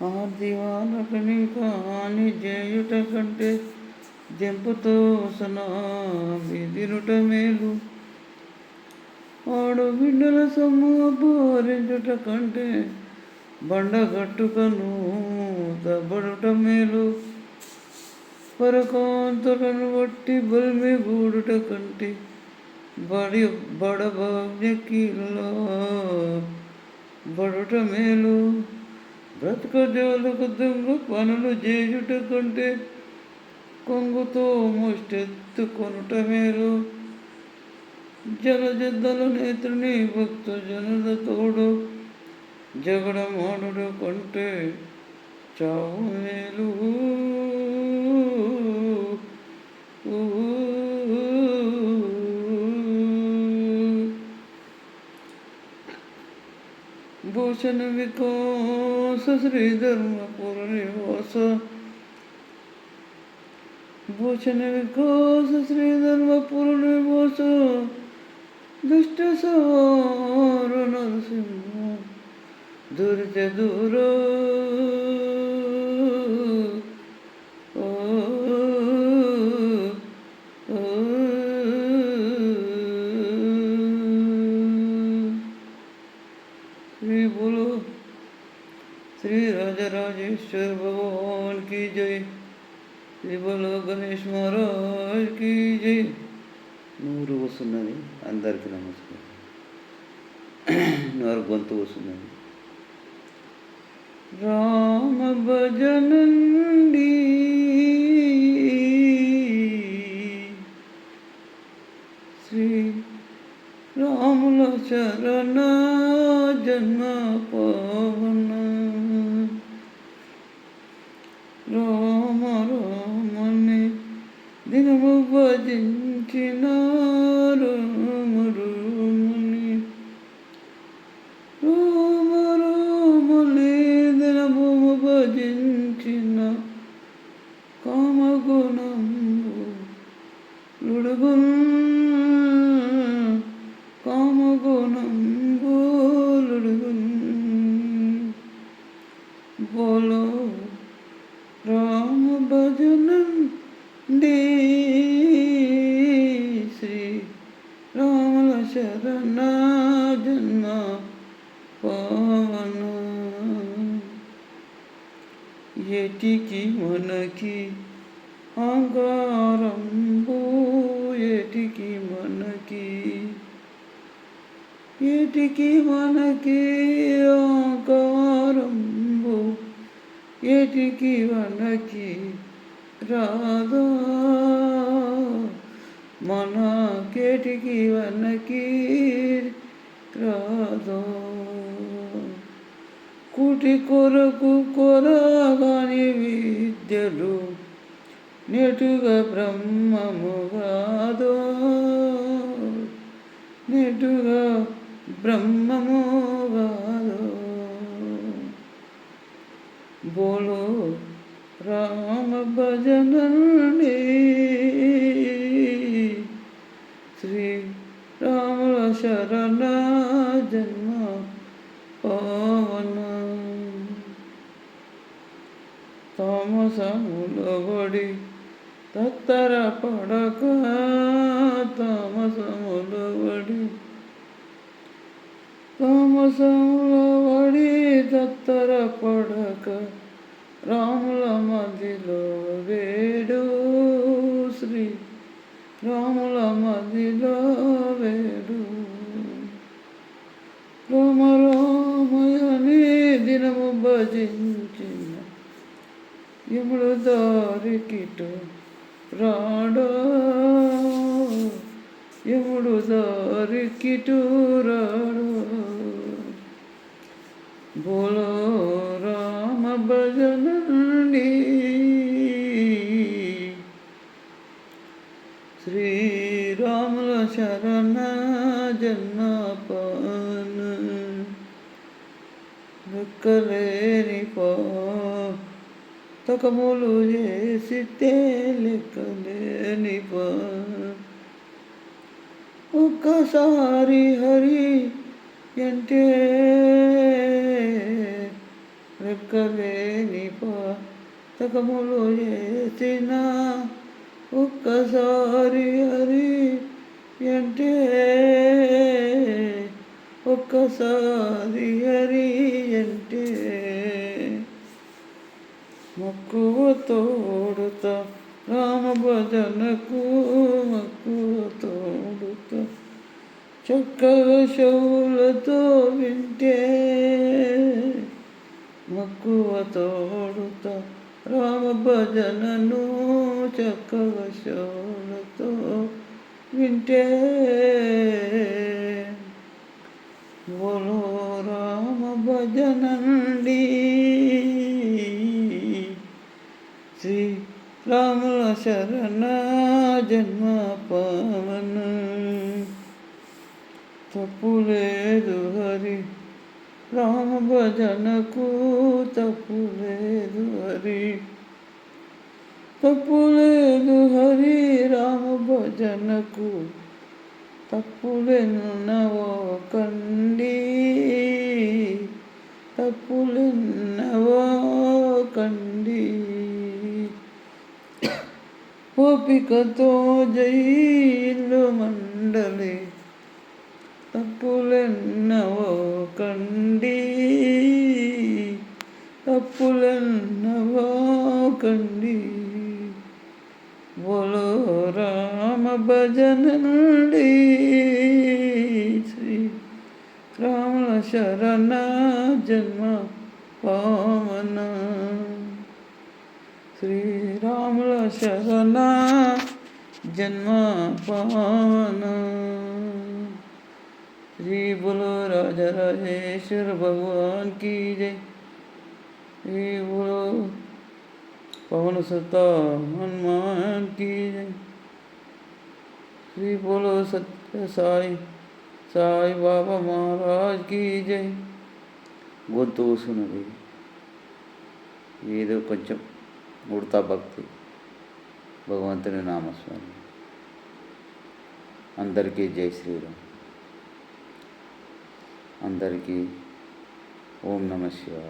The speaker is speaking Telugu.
ఆదివానకుని కాని చేయుట కంటే జంపుతో సనా విదిరుట మేలు. ఆడబిడ్డల సొమ్ము పూరించుట కంటే బండగట్టుకను దబ్బడుట మేలు. పరకాంతులను బట్టి బల్మి గూడుట కంటే బడభాగ్యకిలా బడుట మేలు. బ్రతకజోలకు దొంగ పనులు చేయుట కంటే కొంగుతో ముష్టెత్తుకొనుట మేలు. జలజద్దల నేత్రుని భక్త జనుల తోడు జగడమాడుట కంటే చావు మేలు. భూషణ వికాస శ్రీధర్మపుర నివాస భూషణ వికాస శ్రీధర్మపుర నివాస దుష్ట సవార నరసింహ దురిత దూర श्री बोलो श्री राजराजेश्वर भगवान की जय. श्री बोलो गणेश महाराज की जय. నూరు వస్తున్నది. అందరికీ నమస్కారం. నూరు గొంతు వస్తున్నది. రామ భజనండి శ్రీ రాముల చరణ జన్మ పవన. రామ రామని దినము భజించిన రామ రామని రామ రామని దినము భజించిన కామగుణము లుడుగున్ बोलो राम भजनंदी श्री राम शरण जन्म पवन. ఏటికి మనకి ఆంగారంబు ఏటికి మనకి ఏటికి మనకి ఆకారంబు ఏటికి మనకి రాధా మనకేటికి మనకి రాధా. కూటి కొరకు కొరగాని విద్యలు నెటుగా బ్రహ్మము కాదో నెటుగా బ్రహ్మము కాదో. बोलो राम भजनंदी श्री राम शरण जन्म पवन. తామసములబడి తత్తర పడక తామసములబడి తత్తర పడక రాముల మదిలో వేడు శ్రీ రాముల మదిలో వేడు. రామ రామయని దినము భజించిన యముడు దారికిటు రాడో యముడు దారికిటు రాడో. बोलो राम भजनंदी श्री राम शरण जन्म पवन. లెక్కలేని తకములు చేసితే లెక్కలేని ఒక్కసారి హరి అంటే లెక్కలేని పాతకములు చేసిన ఒక్కసారి హరి అంటే ఒక్కసారి హరి అంటే మక్కువ తోడుతా రామ భజనకు మక్కువ తోడుతా చక్కగా చెవులతో వింటే మక్కువ తోడుతా రామ భజనను చక్కగా చెవులతో వింటే బోలో రామ భజనండి శ్రీ రాముల శరణ జన్మ పవన తప్పు లేదు హరి రామ భజనకు తప్పు లేదు హరి తప్పు లేదు హరి రామ భజనకు తప్పులెన్నవో కండి తప్పులెన్నవో కండి ఓపికతో జైలు మండలి తప్పులెన్నవో కండి తప్పులెన్నవో కండి బోలో రామ భజన నుండి శ్రీ రాముల శరణ జన్మ పావన శ్రీరాముల శరణ జన్మ పావన श्री बोलो राजा राजेश्वर भगवान की जय। श्री बोलो पवन सत्ता हनुमान की जय। श्री बोलो सत्य साई बाबा महाराज की जय। గొంతు కూసున్నది ఏదో కొంచెం ఉడతా భక్తి భగవంతుని నామస్మరణ. అందరికీ జై శ్రీరామ్. అందరికీ ఓం నమః శివాయ.